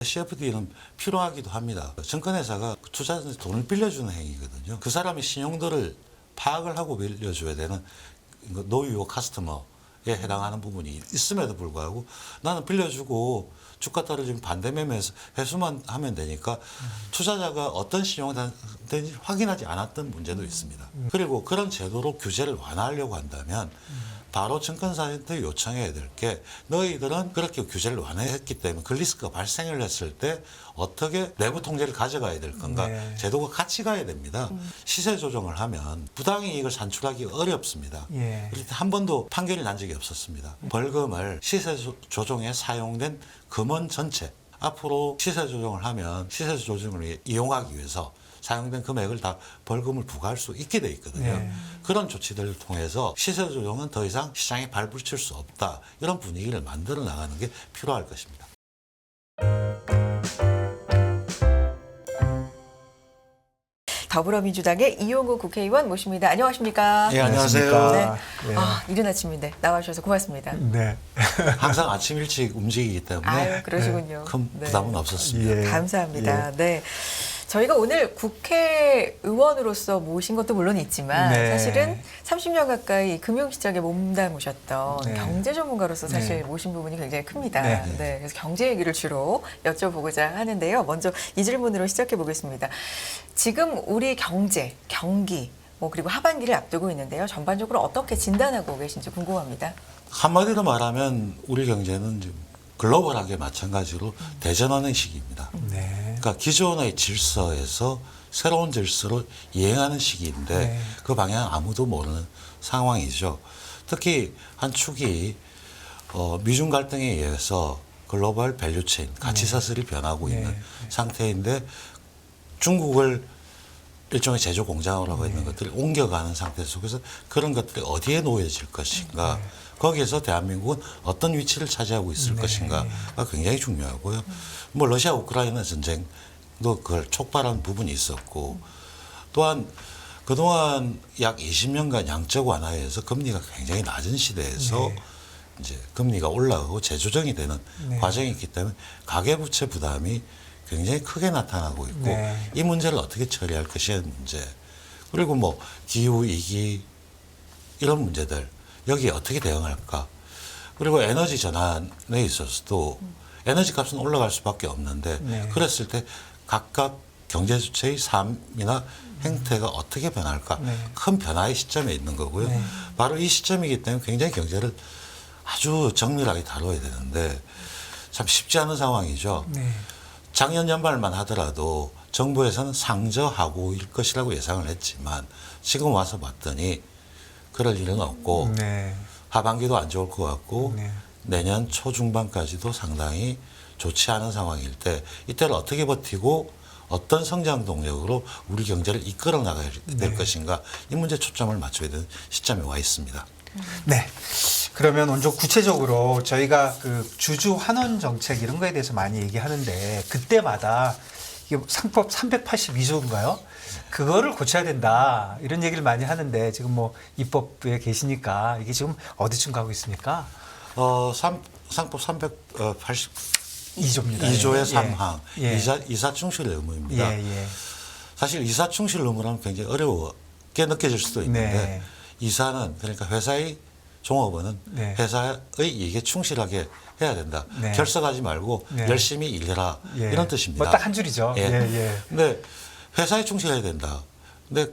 CFD는 필요하기도 합니다. 증권회사가 투자자한테 돈을 빌려주는 행위거든요. 그 사람의 신용도를 파악을 하고 빌려줘야 되는 노유어 카스터머에 해당하는 부분이 있음에도 불구하고 나는 빌려주고 주가 떨어지면 반대 매매해서 회수만 하면 되니까 투자자가 어떤 신용을 되는지 확인하지 않았던 문제도 있습니다. 그리고 그런 제도로 규제를 완화하려고 한다면 바로 증권사한테 요청해야 될 게 너희들은 그렇게 규제를 완화했기 때문에 그 리스크가 발생을 했을 때 어떻게 내부 통제를 가져가야 될 건가. 네. 제도가 같이 가야 됩니다. 시세 조정을 하면 부당이익을 산출하기 어렵습니다. 예. 그럴 때 한 번도 판결이 난 적이 없었습니다. 벌금을 시세 조정에 사용된 금원 전체 앞으로 시세 조정을 하면 시세 조정을 이용하기 위해서 사용된 금액을 다 벌금을 부과할 수 있게 돼 있거든요. 네. 그런 조치들을 통해서 시세 조정은 더 이상 시장에 발붙일 수 없다. 이런 분위기를 만들어 나가는 게 필요할 것입니다. 더불어민주당의 이용구 국회의원 모십니다. 안녕하십니까? 예, 안녕하세요. 네. 예. 이른 아침인데 나와주셔서 고맙습니다. 네. 항상 아침 일찍 움직이기 때문에 아유, 그러시군요. 큰 네. 부담은 없었습니다. 예. 감사합니다. 네. 저희가 오늘 국회의원으로서 모신 것도 물론 있지만 네. 사실은 30년 가까이 금융시장에 몸담으셨던 네. 경제 전문가로서 사실 네. 모신 부분이 굉장히 큽니다. 네. 네. 그래서 경제 얘기를 주로 여쭤보고자 하는데요. 먼저 이 질문으로 시작해 보겠습니다. 지금 우리 경제, 경기, 그리고 하반기를 앞두고 있는데요. 전반적으로 어떻게 진단하고 계신지 궁금합니다. 한마디로 말하면 우리 경제는 지금 글로벌하게 마찬가지로 대전하는 시기입니다. 네. 그러니까 기존의 질서에서 새로운 질서로 이행하는 시기인데 네. 그 방향 아무도 모르는 상황이죠. 특히 한 축이 미중 갈등에 의해서 글로벌 밸류체인, 가치 사슬이 변하고 네. 있는 상태인데 중국을 일종의 제조 공장으로 하고 있는 것들을 옮겨가는 상태 속에서 그런 것들이 어디에 놓여질 것인가. 거기에서 대한민국은 어떤 위치를 차지하고 있을 네. 것인가가 굉장히 중요하고요. 뭐 러시아 우크라이나 전쟁도 그걸 촉발한 부분이 있었고 또한 그동안 약 20년간 양적 완화에서 금리가 굉장히 낮은 시대에서 네. 이제 금리가 올라가고 재조정이 되는 네. 과정이 있기 때문에 가계부채 부담이 굉장히 크게 나타나고 있고 네. 이 문제를 어떻게 처리할 것이냐는 문제 그리고 뭐 기후 위기 이런 문제들 여기에 어떻게 대응할까 그리고 에너지 전환에 있어서도 에너지 값은 올라갈 수밖에 없는데 네. 그랬을 때 각각 경제 주체의 삶이나 행태가 어떻게 변할까 네. 큰 변화의 시점에 있는 거고요. 네. 바로 이 시점이기 때문에 굉장히 경제를 아주 정밀하게 다뤄야 되는데 참 쉽지 않은 상황이죠. 네. 작년 연말만 하더라도 정부에서는 상저하고일 것이라고 예상을 했지만 지금 와서 봤더니 그럴 일은 없고 네. 하반기도 안 좋을 것 같고 네. 내년 초중반까지도 상당히 좋지 않은 상황일 때 이때를 어떻게 버티고 어떤 성장 동력으로 우리 경제를 이끌어 나가야 될 네. 것인가 이 문제에 초점을 맞춰야 되는 시점에 와 있습니다. 네. 그러면 먼저 구체적으로 저희가 그 주주 환원 정책 이런 거에 대해서 많이 얘기하는데 그때마다 이게 상법 382조인가요? 그거를 고쳐야 된다 이런 얘기를 많이 하는데 지금 뭐 입법부에 계시니까 이게 지금 어디쯤 가고 있습니까? 상법 382조의 이조입니다. 3항 예. 이사 충실 의무입니다. 예, 예. 사실 이사 충실 의무라면 굉장히 어렵게 느껴질 수도 있는데 네. 이사는 그러니까 회사의 종업원은 네. 회사의 이익에 충실하게 해야 된다. 네. 결석하지 말고 네. 열심히 일해라 예. 이런 뜻입니다. 뭐 딱 한 줄이죠. 예. 예, 예. 근데 회사에 충실해야 된다. 근데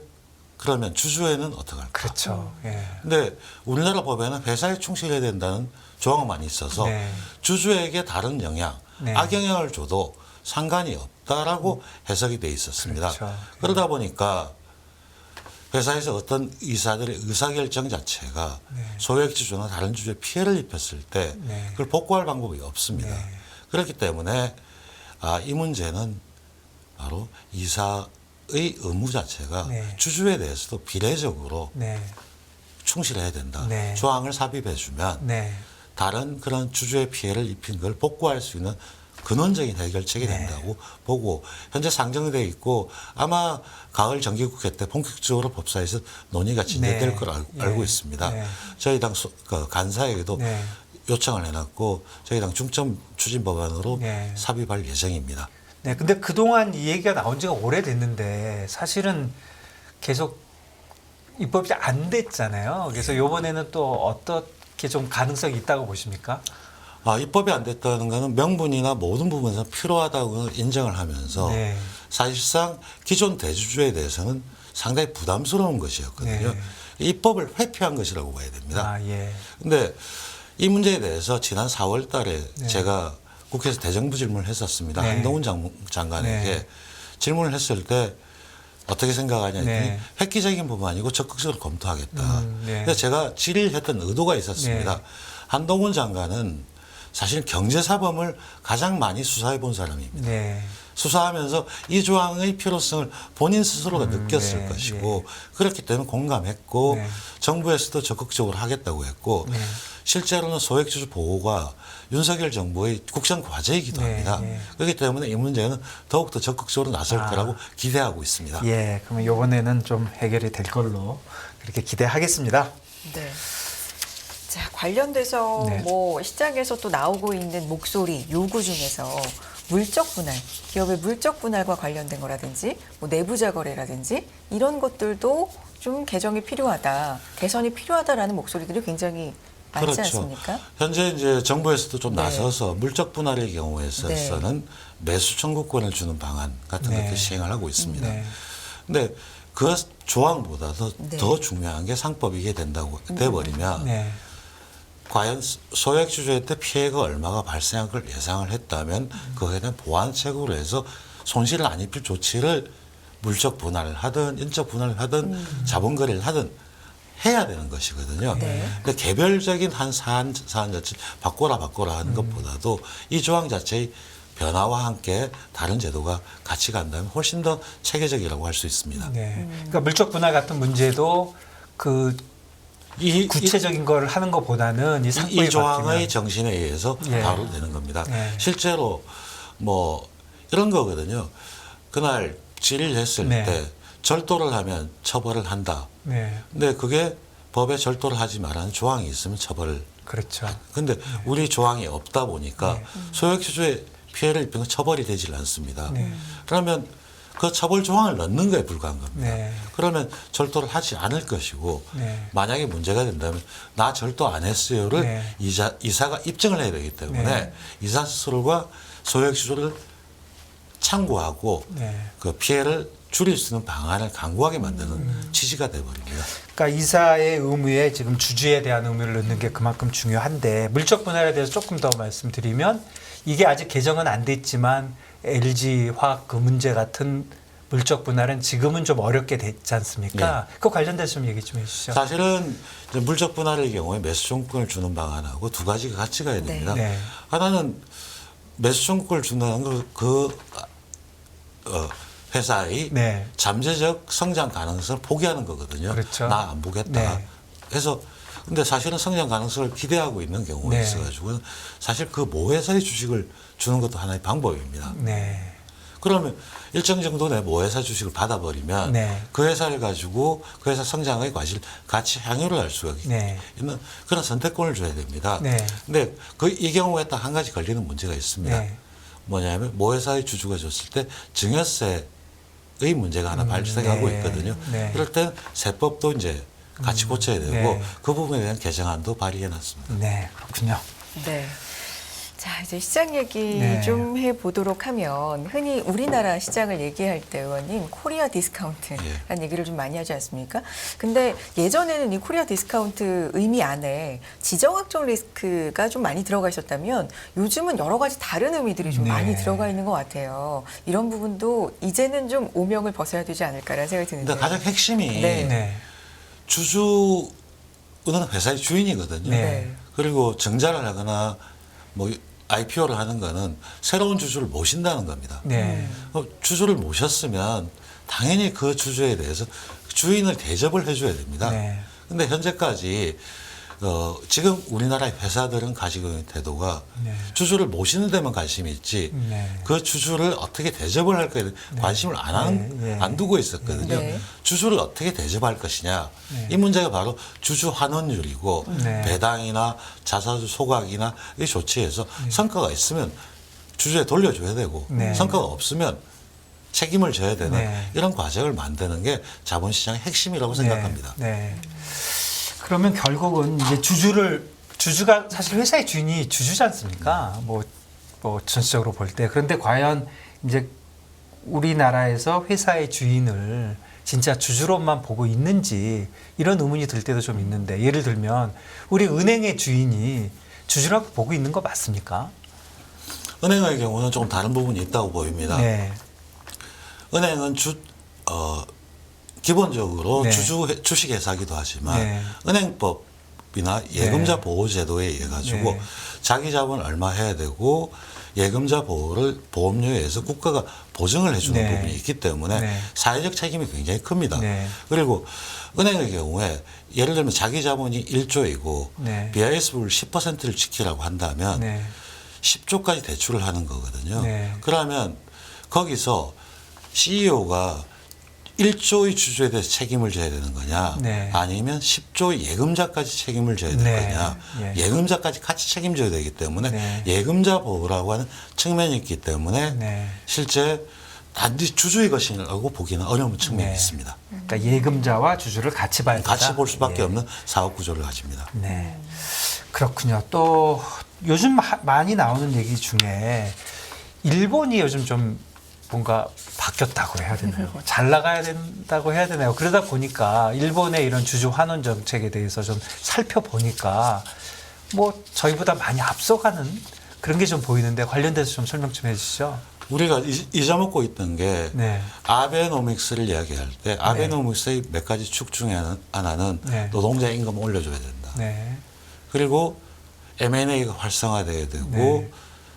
그러면 주주에는 어떡할까? 그렇죠. 예. 근데 우리나라 법에는 회사에 충실해야 된다는 조항만 있어서 네. 주주에게 다른 영향, 네. 악영향을 줘도 상관이 없다라고 해석이 돼 있었습니다. 그렇죠. 그러다 보니까 회사에서 어떤 이사들의 의사결정 자체가 네. 소액 주주나 다른 주주에 피해를 입혔을 때 네. 그걸 복구할 방법이 없습니다. 네. 그렇기 때문에 이 문제는 바로 이사의 의무 자체가 네. 주주에 대해서도 비례적으로 네. 충실해야 된다. 네. 조항을 삽입해주면 네. 다른 그런 주주의 피해를 입힌 걸 복구할 수 있는 근원적인 해결책이 네. 된다고 보고 현재 상정되어 있고 아마 가을 정기국회 때 본격적으로 법사에서 논의가 진행될 네. 걸 네. 알고 있습니다. 네. 저희 당 간사에게도 네. 요청을 해놨고 저희 당 중점 추진 법안으로 네. 삽입할 예정입니다. 네, 근데 그동안 이 얘기가 나온 지가 오래됐는데 사실은 계속 입법이 안 됐잖아요. 그래서 이번에는 또 어떻게 좀 가능성이 있다고 보십니까? 입법이 안 됐다는 것은 명분이나 모든 부분에서 필요하다고 인정을 하면서 네. 사실상 기존 대주주에 대해서는 상당히 부담스러운 것이었거든요. 네. 입법을 회피한 것이라고 봐야 됩니다. 아, 예. 근데 이 문제에 대해서 지난 4월 달에 네. 제가 국회에서 대정부 질문을 했었습니다. 네. 한동훈 장관에게 네. 질문을 했을 때 어떻게 생각하냐 했더니 네. 획기적인 부분 아니고 적극적으로 검토하겠다. 네. 그래서 제가 질의했던 의도가 있었습니다. 네. 한동훈 장관은 사실 경제사범을 가장 많이 수사해 본 사람입니다. 네. 수사하면서 이 조항의 필요성을 본인 스스로가 느꼈을 네, 것이고 그렇기 때문에 공감했고 네. 정부에서도 적극적으로 하겠다고 했고 네. 실제로는 소액주주 보호가 윤석열 정부의 국정 과제이기도 네, 합니다. 네. 그렇기 때문에 이 문제는 더욱더 적극적으로 나설 거라고 기대하고 있습니다. 예, 그러면 이번에는 좀 해결이 될 걸로 그렇게 기대하겠습니다. 네. 자, 관련돼서 네. 뭐 시장에서 또 나오고 있는 목소리, 요구 중에서 물적 분할, 기업의 물적 분할과 관련된 거라든지 뭐 내부자 거래라든지 이런 것들도 좀 개정이 필요하다, 개선이 필요하다라는 목소리들이 굉장히 많지 않습니까? 현재 이제 정부에서도 좀 네. 나서서 물적 분할의 경우에 있어서는 매수 청구권을 주는 방안 같은 네. 것들 시행을 하고 있습니다. 네. 근데 그 조항보다도 네. 더 중요한 게 상법이 이게 된다고 돼버리면 네. 과연 소액주주한테 피해가 얼마가 발생할 걸 예상을 했다면 그거에 대한 보완책으로 해서 손실을 안 입힐 조치를 물적 분할을 하든 인적 분할을 하든 자본 거래를 하든 해야 되는 것이거든요. 네. 근데 개별적인 한 사안 자체 바꿔라 하는 것보다도 이 조항 자체의 변화와 함께 다른 제도가 같이 간다면 훨씬 더 체계적이라고 할 수 있습니다. 네. 그러니까 물적 분할 같은 문제도 그 구체적인 걸 하는 것보다는 이 상법이 이 조항의 바뀌면 정신에 의해서 예. 다루되는 겁니다. 네. 실제로 뭐 이런 거거든요. 그날 질의를 했을 네. 때 절도를 하면 처벌을 한다. 네. 근데 그게 법에 절도를 하지 말라는 조항이 있으면 처벌을. 그렇죠. 근데 우리 조항이 없다 보니까 네. 소액주주의 피해를 입힌 건 처벌이 되질 않습니다. 네. 그러면 그 처벌 조항을 넣는 거에 불과한 겁니다. 네. 그러면 절도를 하지 않을 것이고 네. 만약에 문제가 된다면 나 절도 안 했어요를 네. 이사가 입증을 해야 되기 때문에 네. 이사 스스로가 소액주주를 참고하고 네. 그 피해를 줄일 수 있는 방안을 강구하게 만드는 취지가 돼버립니다. 그러니까 이사의 의무에 지금 주주에 대한 의무를 넣는 게 그만큼 중요한데 물적 분할에 대해서 조금 더 말씀드리면 이게 아직 개정은 안 됐지만 LG 화학 그 문제 같은 물적 분할은 지금은 좀 어렵게 됐지 않습니까? 그 관련돼서 좀 얘기 좀 해주시죠. 사실은 이제 물적 분할의 경우에 매수 청구권을 주는 방안하고 두 가지가 같이 가야 됩니다. 네. 하나는 매수 청구권을 준다는 그 회사의 네. 잠재적 성장 가능성을 포기하는 거거든요. 그렇죠. 나 안 보겠다. 네. 그래서 근데 사실은 성장 가능성을 기대하고 있는 경우가 네. 있어가지고 사실 그 모회사의 주식을 주는 것도 하나의 방법입니다. 네. 그러면 일정 정도 내 모회사 주식을 받아버리면 네. 그 회사를 가지고 그 회사 성장의 과실 같이 향유를 할 수가 네. 있는 그런 선택권을 줘야 됩니다. 네. 근데 이 경우에 딱 한 가지 걸리는 문제가 있습니다. 네. 뭐냐면 모회사의 주주가 줬을 때 증여세의 문제가 하나 발생하고 네. 있거든요. 네. 그럴 땐 세법도 이제 같이 고쳐야 되고 네. 그 부분에 대한 개정안도 발의해 놨습니다. 네. 그렇군요. 네. 자, 이제 시장 얘기 네. 좀 해보도록 하면 흔히 우리나라 시장을 얘기할 때 의원님 코리아 디스카운트라는 얘기를 좀 많이 하지 않습니까? 근데 예전에는 이 코리아 디스카운트 의미 안에 지정학적 리스크가 좀 많이 들어가 있었다면 요즘은 여러 가지 다른 의미들이 좀 네. 많이 들어가 있는 것 같아요. 이런 부분도 이제는 좀 오명을 벗어야 되지 않을까라는 생각이 드는데. 근데 가장 핵심이 네. 네. 주주는 회사의 주인이거든요. 네. 그리고 증자를 하거나 뭐 IPO를 하는 거는 새로운 주주를 모신다는 겁니다. 네. 주주를 모셨으면 당연히 그 주주에 대해서 주인을 대접을 해줘야 됩니다. 네. 근데 현재까지 지금 우리나라의 회사들은 가지고 있는 태도가 네. 주주를 모시는 데만 관심이 있지 네. 그 주주를 어떻게 대접을 할 거에 관심을 안 두고 있었거든요. 네. 주주를 어떻게 대접할 것이냐. 네. 이 문제가 바로 주주 환원율이고 네. 배당이나 자사주 소각이나 이 조치에서 성과가 있으면 주주에 돌려줘야 되고 네. 성과가 없으면 책임을 져야 되는 네. 이런 과정을 만드는 게 자본시장의 핵심이라고 생각합니다. 네. 그러면 결국은 이제 주주가 사실 회사의 주인이 주주지 않습니까? 뭐 전체적으로 볼 때. 그런데 과연 이제 우리나라에서 회사의 주인을 진짜 주주로만 보고 있는지 이런 의문이 들 때도 좀 있는데 예를 들면 우리 은행의 주인이 주주라고 보고 있는 거 맞습니까? 은행의 경우는 조금 다른 부분이 있다고 보입니다. 네. 은행은 기본적으로 네. 주식회사기도 하지만 네. 은행법이나 예금자 보호제도에 의해 가지고 네. 자기 자본 얼마 해야 되고 예금자 보호를 보험료에 의해서 국가가 보증을 해주는 네. 부분이 있기 때문에 네. 사회적 책임이 굉장히 큽니다. 네. 그리고 은행의 경우에 예를 들면 자기 자본이 1조이고 네. BIS를 10%를 지키라고 한다면 네. 10조까지 대출을 하는 거거든요. 네. 그러면 거기서 CEO가 1조의 주주에 대해서 책임을 져야 되는 거냐 네. 아니면 10조의 예금자까지 책임을 져야 되는 네. 거냐 예. 예금자까지 같이 책임져야 되기 때문에 네. 예금자 보호라고 하는 측면이 있기 때문에 네. 실제 단지 주주의 것이라고 보기는 어려운 측면이 네. 있습니다. 그러니까 예금자와 주주를 같이 봐야 된다. 같이 볼 수밖에 예. 없는 사업 구조를 가집니다. 네. 그렇군요. 또 요즘 많이 나오는 얘기 중에 일본이 요즘 좀 뭔가 바뀌었다고 해야 되나요? 잘 나가야 된다고 해야 되나요? 그러다 보니까 일본의 이런 주주 환원 정책에 대해서 좀 살펴보니까 뭐 저희보다 많이 앞서가는 그런 게 좀 보이는데 관련돼서 좀 설명 좀 해주시죠. 우리가 잊어먹고 있던 게 네. 아베노믹스를 이야기할 때 아베노믹스의 몇 가지 축 중에 하나는 네. 노동자 임금 올려줘야 된다. 네. 그리고 M&A가 활성화돼야 되고 네.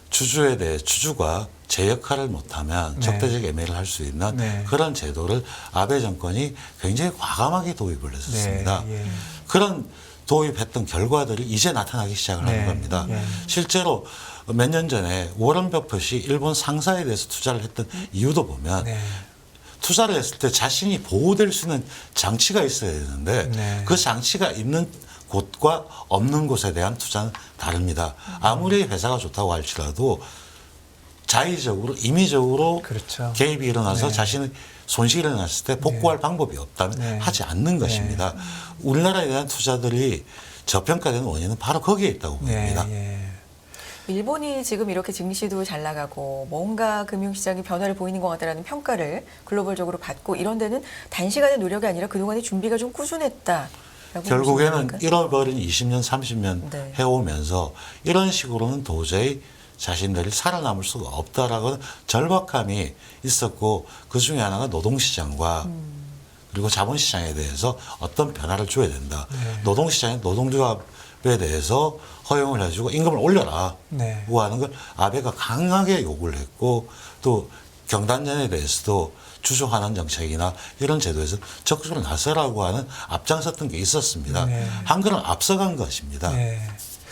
주주에 대해 주주가 제 역할을 못하면 네. 적대적 애매를 할 수 있는 네. 그런 제도를 아베 정권이 굉장히 과감하게 도입을 했었습니다. 네. 예. 그런 도입했던 결과들이 이제 나타나기 시작을 네. 하는 겁니다. 예. 실제로 몇 년 전에 워런 버핏이 일본 상사에 대해서 투자를 했던 이유도 보면 네. 투자를 했을 때 자신이 보호될 수 있는 장치가 있어야 되는데 네. 그 장치가 있는 곳과 없는 곳에 대한 투자는 다릅니다. 아무리 회사가 좋다고 할지라도 자의적으로 임의적으로 그렇죠. 개입이 일어나서 네. 자신의 손실이 일어났을 때 복구할 방법이 없다면 네. 하지 않는 것입니다. 우리나라에 대한 투자들이 저평가되는 원인은 바로 거기에 있다고 보입니다. 예. 일본이 지금 이렇게 증시도 잘 나가고 뭔가 금융시장이 변화를 보이는 것 같다라는 평가를 글로벌적으로 받고 이런 데는 단시간의 노력이 아니라 그동안의 준비가 좀 꾸준했다. 결국에는 잃어버린 20년, 30년 네. 해오면서 이런 식으로는 도저히 자신들이 살아남을 수가 없다라고 절박함이 있었고 그 중에 하나가 노동시장과 그리고 자본시장에 대해서 어떤 변화를 줘야 된다. 노동시장에 노동조합에 대해서 허용을 해주고 임금을 올려라. 네. 고 하는 걸 아베가 강하게 요구를 했고 또 경단련에 대해서도 주주 환원 정책이나 이런 제도에서 적극적으로 나서라고 하는 앞장섰던 게 있었습니다. 네. 한 걸음 앞서간 것입니다. 네.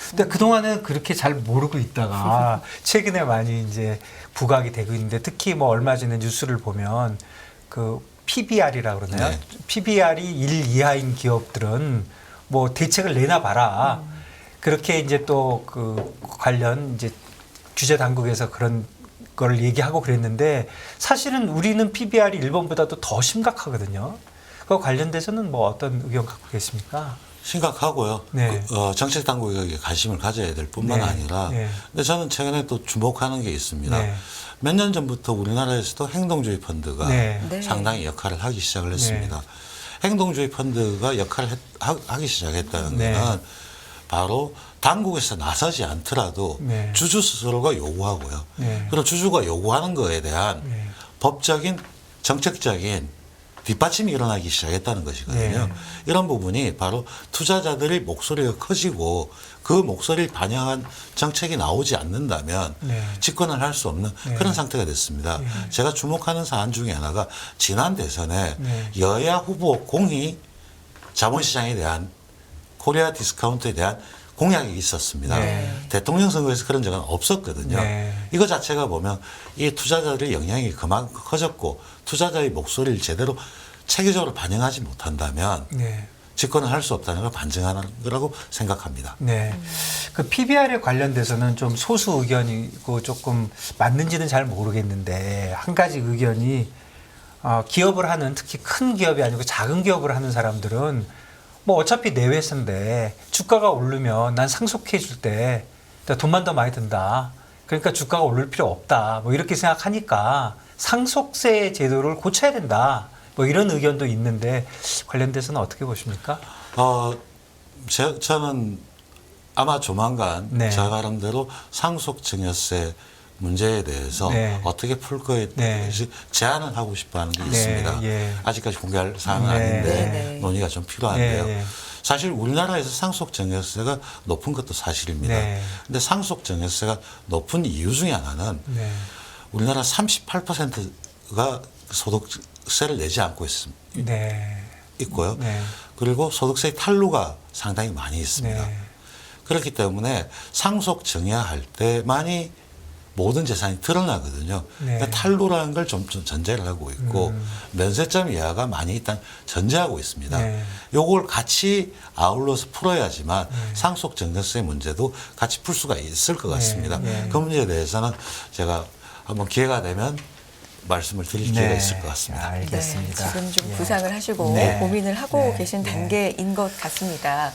근데 그동안은 그렇게 잘 모르고 있다가 최근에 많이 이제 부각이 되고 있는데 특히 뭐 얼마 전에 뉴스를 보면 그 PBR이라고 그러나요? 네. PBR이 1 이하인 기업들은 뭐 대책을 내놔봐라. 그렇게 이제 또 그 관련 이제 규제 당국에서 그런 걸 얘기하고 그랬는데 사실은 우리는 PBR이 일본보다도 더 심각하거든요. 그거 관련돼서는 뭐 어떤 의견 갖고 계십니까? 심각하고요. 네. 정책 당국이 여기에 관심을 가져야 될 뿐만 네. 아니라 네. 근데 저는 최근에 또 주목하는 게 있습니다. 네. 몇 년 전부터 우리나라에서도 행동주의 펀드가 네. 네. 상당히 역할을 하기 시작을 했습니다. 행동주의 펀드가 역할을 하기 시작했다는 네. 것은 바로 당국에서 나서지 않더라도 네. 주주 스스로가 요구하고요. 네. 그리고 주주가 요구하는 거에 대한 네. 법적인 정책적인 뒷받침이 일어나기 시작했다는 것이거든요. 네. 이런 부분이 바로 투자자들의 목소리가 커지고 그 목소리를 반영한 정책이 나오지 않는다면 네. 집권을 할 수 없는 네. 그런 상태가 됐습니다. 제가 주목하는 사안 중에 하나가 지난 대선에 네. 여야 후보 공히 자본시장에 대한 코리아 디스카운트에 대한 공약이 있었습니다. 네. 대통령 선거에서 그런 적은 없었거든요. 네. 이거 자체가 보면 이 투자자들의 영향이 그만큼 커졌고 투자자의 목소리를 제대로 체계적으로 반영하지 못한다면 네. 집권을 할 수 없다는 걸 반증하는 거라고 생각합니다. 네. 그 PBR에 관련돼서는 좀 소수 의견이고 조금 맞는지는 잘 모르겠는데 한 가지 의견이 기업을 하는 특히 큰 기업이 아니고 작은 기업을 하는 사람들은 뭐 어차피 내 회사인데 주가가 오르면 난 상속해 줄 때 돈만 더 많이 든다. 그러니까 주가가 오를 필요 없다. 뭐 이렇게 생각하니까 상속세 제도를 고쳐야 된다. 뭐 이런 의견도 있는데 관련돼서는 어떻게 보십니까? 저는 아마 조만간 네. 저 나름대로 상속증여세 문제에 대해서 네. 어떻게 풀 거에 네. 대해서 제안을 하고 싶어하는 게 네, 있습니다. 예. 아직까지 공개할 사항은 네. 아닌데 네. 논의가 좀 필요한데요. 네, 네. 사실 우리나라에서 상속증여세가 높은 것도 사실입니다. 네. 근데 상속증여세가 높은 이유 중에 하나는 네. 우리나라 38%가 소득세를 내지 않고 네. 있고요. 네. 그리고 소득세 탈루가 상당히 많이 있습니다. 네. 그렇기 때문에 상속 증여할 때만이 모든 재산이 드러나거든요. 네. 그러니까 탈루라는 걸 좀 전제를 하고 있고 면세점 이하가 많이 일단 전제하고 있습니다. 네. 요걸 같이 아울러서 풀어야지만 상속 증여세 문제도 같이 풀 수가 있을 것 같습니다. 네. 그 문제에 대해서는 제가 한번 기회가 되면 말씀을 드릴 기회가 있을 것 같습니다. 알겠습니다. 네, 지금 좀 예. 구상을 하시고 네. 고민을 하고 네. 계신 네. 단계인 것 같습니다.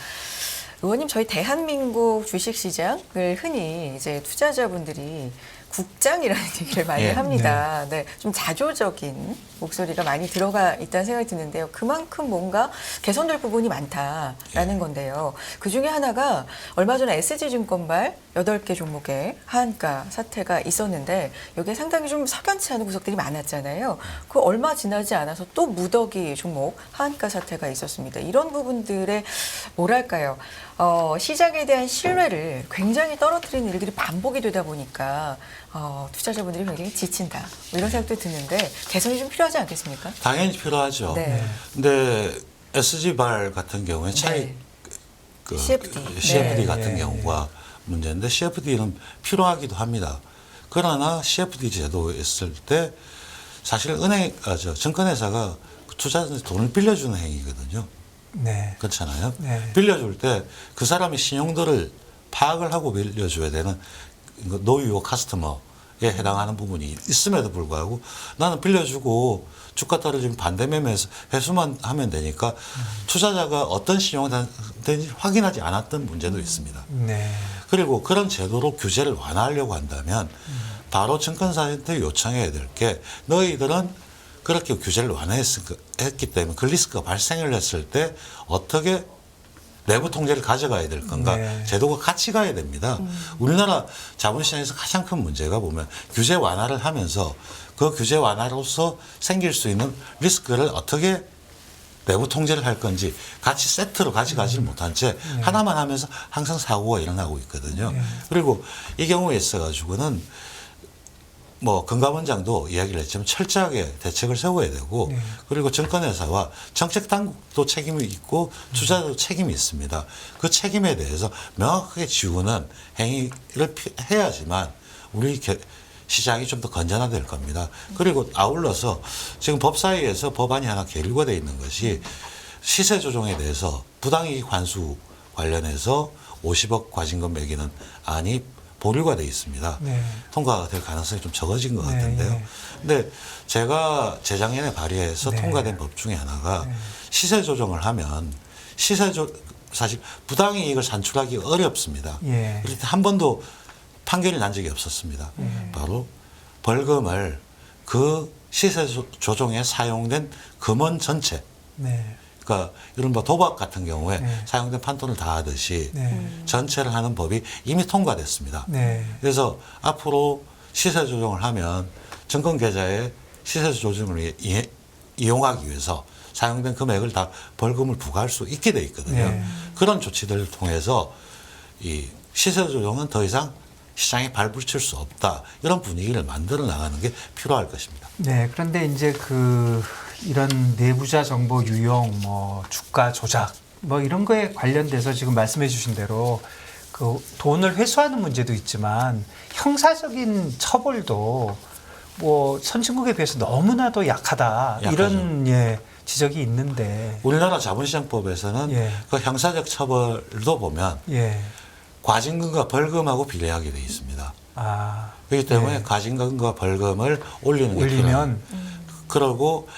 의원님, 저희 대한민국 주식시장을 흔히 이제 투자자분들이 국장이라는 얘기를 많이 예. 합니다. 네. 좀 자조적인 목소리가 많이 들어가 있다는 생각이 드는데요. 그만큼 뭔가 개선될 부분이 많다라는 건데요. 그 중에 하나가 얼마 전에 SG증권발 8개 종목에 하한가 사태가 있었는데 여기에 상당히 좀 석연치 않은 구석들이 많았잖아요. 그 얼마 지나지 않아서 또 무더기 종목 하한가 사태가 있었습니다. 이런 부분들의 뭐랄까요. 시장에 대한 신뢰를 굉장히 떨어뜨리는 일들이 반복이 되다 보니까 투자자분들이 굉장히 지친다. 뭐 이런 생각도 드는데 개선이 좀 필요하지 않겠습니까? 당연히 필요하죠. 네. 근데 SG발 같은 경우에 차익 네. 그 CFD. CFD 네. 같은 네. 경우가 문제인데 CFD는 필요하기도 합니다. 그러나 CFD 제도에 있을 때 사실 증권회사가 투자자한테 돈을 빌려주는 행위거든요. 네. 그렇잖아요. 네. 빌려줄 때 그 사람의 신용도를 파악을 하고 빌려줘야 되는 노유어 카스터머에 해당하는 부분이 있음에도 불구하고 나는 빌려주고 주가 떨어지면 반대 매매해서 회수만 하면 되니까 투자자가 어떤 신용단지 확인하지 않았던 문제도 있습니다. 네. 그리고 그런 제도로 규제를 완화하려고 한다면 바로 증권사한테 요청해야 될 게 너희들은 그렇게 규제를 완화했기 때문에 그 리스크가 발생을 했을 때 어떻게 내부 통제를 가져가야 될 건가. 네. 제도가 같이 가야 됩니다. 우리나라 자본시장에서 가장 큰 문제가 보면 규제 완화를 하면서 그 규제 완화로서 생길 수 있는 리스크를 어떻게 내부 통제를 할 건지 같이 세트로 가져가지를 못한 채 하나만 하면서 항상 사고가 일어나고 있거든요. 그리고 이 경우에 있어가지고는 뭐 금감원장도 이야기를 했지만 철저하게 대책을 세워야 되고 그리고 증권회사와 정책당국도 책임이 있고 투자자도 책임이 있습니다. 그 책임에 대해서 명확하게 지우는 행위를 해야지만 우리 시장이 좀 더 건전화될 겁니다. 그리고 아울러서 지금 법사위에서 법안이 하나 계류가 돼 있는 것이 시세 조정에 대해서 부당이익 환수 관련해서 50억 과징금 매기는 안이 보류가 돼 있습니다. 네. 통과가 될 가능성이 좀 적어진 것 네, 같은데요. 네. 근데 제가 재작년에 발의해서 네. 통과된 법 중에 하나가 시세 조정을 하면 사실 부당이익을 산출하기 어렵습니다. 예. 그럴 때 한 번도 판결이 난 적이 없었습니다. 바로 벌금을 그 시세 조정에 사용된 금원 전체, 네. 그러니까 이른바 도박 같은 경우에 네. 사용된 판돈을 다 하듯이 네. 전체를 하는 법이 이미 통과됐습니다. 네. 그래서 앞으로 시세 조정을 하면 증권 계좌에 시세 조정을 이용하기 위해서 사용된 금액을 다 벌금을 부과할 수 있게 돼 있거든요. 네. 그런 조치들을 통해서 이 시세 조정은 더 이상 시장에 발붙일 수 없다. 이런 분위기를 만들어 나가는 게 필요할 것입니다. 네. 그런데 이제 이런 내부자 정보 유용, 뭐 주가 조작 뭐 이런 거에 관련돼서 지금 말씀해 주신 대로 그 돈을 회수하는 문제도 있지만 형사적인 처벌도 뭐 선진국에 비해서 너무나도 약하다. 약하죠. 이런 지적이 있는데. 우리나라 자본시장법에서는 예. 그 형사적 처벌도 보면 예. 과징금과 벌금하고 비례하게 돼 있습니다. 아. 그렇기 때문에 예. 과징금과 벌금을 올리는 게 올리면 필요해요. 그러고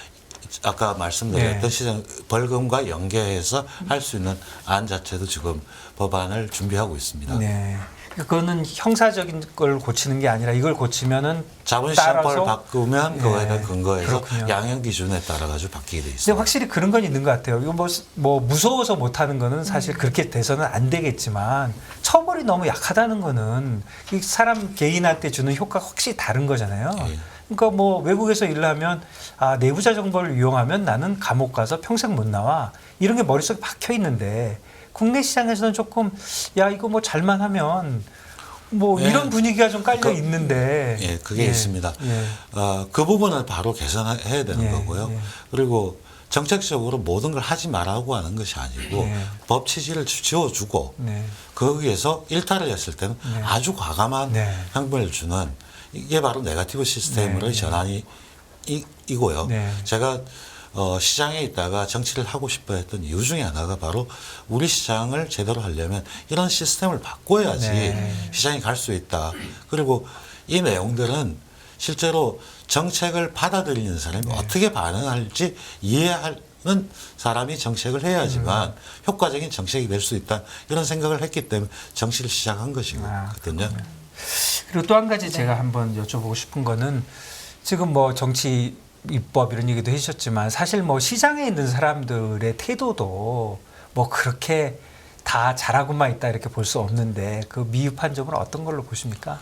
아까 말씀드렸던 네. 시장 벌금과 연계해서 할 수 있는 안 자체도 지금 법안을 준비하고 있습니다. 네. 그거는 형사적인 걸 고치는 게 아니라 이걸 고치면은 자본시장법을 따라서 바꾸면 그거에 대한 예, 근거에서 그렇군요. 양형 기준에 따라 가지고 바뀌게 돼 근데 있습니다. 확실히 그런 건 있는 것 같아요. 이거 뭐 무서워서 못하는 거는 사실 그렇게 돼서는 안 되겠지만 처벌이 너무 약하다는 거는 이 사람 개인한테 주는 효과가 확실히 다른 거잖아요. 예. 그러니까 뭐 외국에서 일하면 아 내부자 정보를 이용하면 나는 감옥 가서 평생 못 나와 이런 게 머릿속에 박혀 있는데 국내 시장에서는 조금 야 이거 뭐 잘만 하면 뭐 예. 이런 분위기가 좀 깔려 그- 있는데 예, 그게 예. 있습니다. 예. 그 부분을 바로 개선해야 되는 예, 거고요. 예. 그리고 정책적으로 모든 걸 하지 말라고 하는 것이 아니고 예. 법 취지를 지어주고 네. 거기에서 일탈을 했을 때는 네. 아주 과감한 네. 형벌을 주는 이게 바로 네거티브 시스템으로의 네. 전환이 이고요. 네. 제가 시장에 있다가 정치를 하고 싶어 했던 이유 중에 하나가 바로 우리 시장을 제대로 하려면 이런 시스템을 바꿔야지 네. 시장이 갈 수 있다. 그리고 이 내용들은 실제로 정책을 받아들이는 사람이 네. 어떻게 반응할지 이해하는 사람이 정책을 해야지만 효과적인 정책이 될 수 있다. 이런 생각을 했기 때문에 정치를 시작한 것이거든요. 그리고 또 한 가지 제가 한번 여쭤보고 싶은 거는 지금 뭐 정치 입법 이런 얘기도 해주셨지만 사실 뭐 시장에 있는 사람들의 태도도 뭐 그렇게 다 잘하고만 있다 이렇게 볼 수 없는데 그 미흡한 점은 어떤 걸로 보십니까?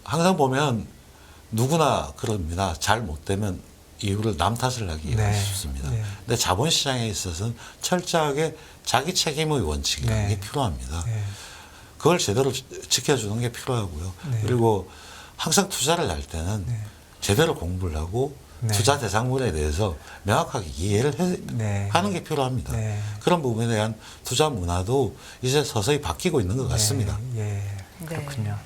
항상 보면 누구나 그럽니다. 잘 못되면 이유를 남 탓을 하기 네. 쉽습니다. 네. 근데 자본시장에 있어서는 철저하게 자기 책임의 원칙이라는 네. 게 필요합니다. 네. 그걸 제대로 지켜주는 게 필요하고요. 네. 그리고 항상 투자를 할 때는 네. 제대로 공부를 하고 네. 투자 대상물에 대해서 명확하게 이해를 네. 하는 게 필요합니다. 네. 그런 부분에 대한 투자 문화도 이제 서서히 바뀌고 있는 것 같습니다. 예, 그렇군요.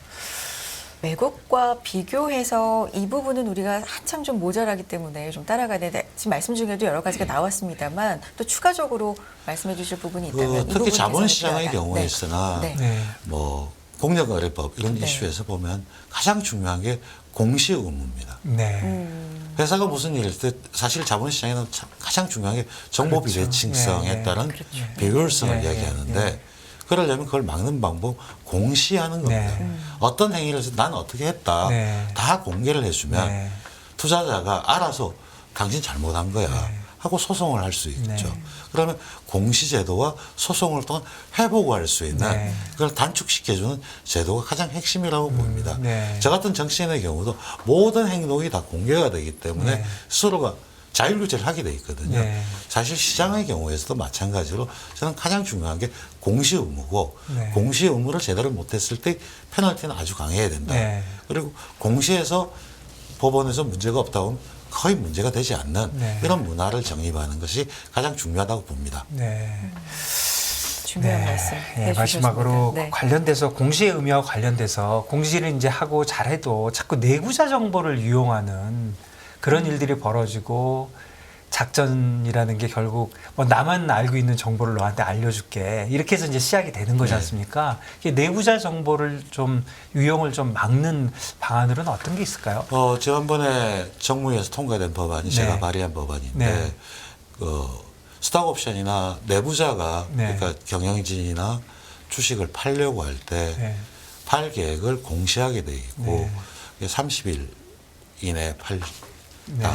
외국과 비교해서 이 부분은 우리가 한참 좀 모자라기 때문에 좀 따라가야 되는데 지금 말씀 중에도 여러 가지가 나왔습니다만 또 추가적으로 말씀해 주실 부분이 있다면 이 특히 부분에 자본시장의 대해서는 경우에 네. 있으나 네. 네. 뭐 공정거래법 이런 네. 이슈에서 보면 가장 중요한 게 공시 의무입니다. 네. 회사가 무슨 일을 할 때 사실 자본시장에는 가장 중요한 게 정보 그렇죠. 비대칭성에 예, 예. 따른 그렇죠. 비효율성을 예, 예, 이야기하는데 예. 그러려면 그걸 막는 방법 공시하는 겁니다. 네. 어떤 행위를 해서 난 어떻게 했다 네. 다 공개를 해주면 네. 투자자가 알아서 당신 잘못한 거야 하고 소송을 할 수 있죠. 네. 그러면 공시제도와 소송을 통한 회복할 수 있는 네. 그걸 단축시켜주는 제도가 가장 핵심이라고 봅니다. 네. 저 같은 정치인의 경우도 모든 행동이 다 공개가 되기 때문에 네. 스스로가 자율규제를 하게 돼 있거든요. 네. 사실 시장의 경우에서도 마찬가지로 저는 가장 중요한 게 공시 의무고 네. 공시 의무를 제대로 못했을 때 페널티는 아주 강해야 된다. 네. 그리고 공시에서 법원에서 문제가 없다 하면 거의 문제가 되지 않는 네. 이런 문화를 정립하는 것이 가장 중요하다고 봅니다. 네. 중요한 말씀 예, 해주셨습니다. 마지막으로 네. 관련돼서 공시의 의미와 관련돼서 공시를 이제 하고 잘해도 자꾸 내부자 정보를 이용하는 그런 일들이 벌어지고 작전이라는 게 결국 뭐 나만 알고 있는 정보를 너한테 알려줄게 이렇게 해서 이제 시작이 되는 거지 네. 않습니까? 이게 내부자 정보를 좀 유용을 좀 막는 방안으로는 어떤 게 있을까요? 지난번에 정무위에서 통과된 법안이 네. 제가 발의한 법안인데 네. 스톡옵션이나 내부자가 네. 그러니까 경영진이나 주식을 팔려고 할 때 네. 팔 계획을 공시하게 돼 있고 네. 30일 이내에 팔다 네.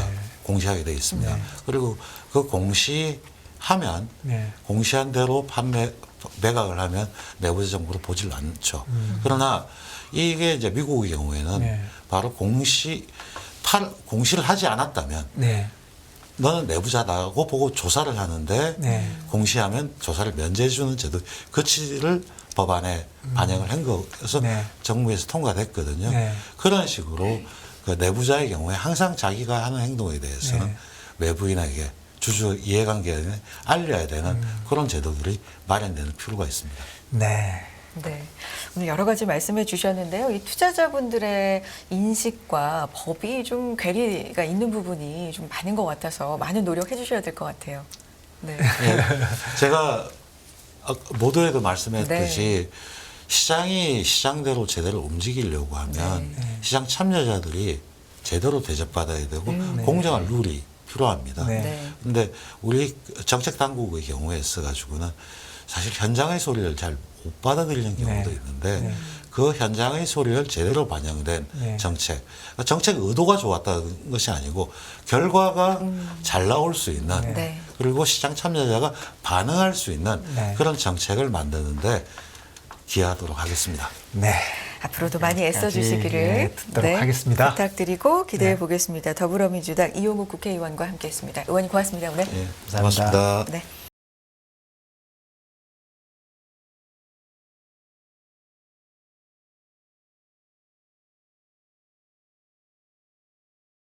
공시하게 돼 있습니다. 네. 그리고 그 공시하면 네. 공시한 대로 매각을 하면 내부자 정보를 보질 않죠. 그러나 이게 이제 미국의 경우에는 네. 바로 공시를 하지 않았다면 네. 너는 내부자다고 보고 조사를 하는데 네. 공시하면 조사를 면제해 주는 제도 그 취지를 법안에 반영을 한 거여서 네. 정부에서 통과됐거든요. 네. 그런 식으로 그 내부자의 경우에 항상 자기가 하는 행동에 대해서는 네. 외부인에게 주주 이해관계에 알려야 되는 그런 제도들이 마련되는 필요가 있습니다. 네. 네. 오늘 여러 가지 말씀해 주셨는데요. 이 투자자분들의 인식과 법이 좀 괴리가 있는 부분이 좀 많은 것 같아서 많은 노력해 주셔야 될 것 같아요. 네. 예, 제가 모두에도 말씀했듯이 시장이 시장대로 제대로 움직이려고 하면 시장 참여자들이 제대로 대접받아야 되고 공정한 룰이 필요합니다. 네. 네. 근데 우리 정책 당국의 경우에 있어가지고는 사실 현장의 소리를 잘 못 받아들이는 경우도 네. 있는데 네. 그 현장의 소리를 제대로 반영된 네. 정책, 정책 의도가 좋았다는 것이 아니고 결과가 잘 나올 수 있는 네. 그리고 시장 참여자가 반응할 수 있는 네. 그런 정책을 만드는데 기여하도록 하겠습니다. 네. 앞으로도 많이 애써주시기를 네, 듣도록 하겠습니다. 부탁드리고 기대해 네. 보겠습니다. 더불어민주당 이용욱 국회의원과 함께했습니다. 의원님 고맙습니다. 오늘. 예, 감사합니다. 고맙습니다. 네.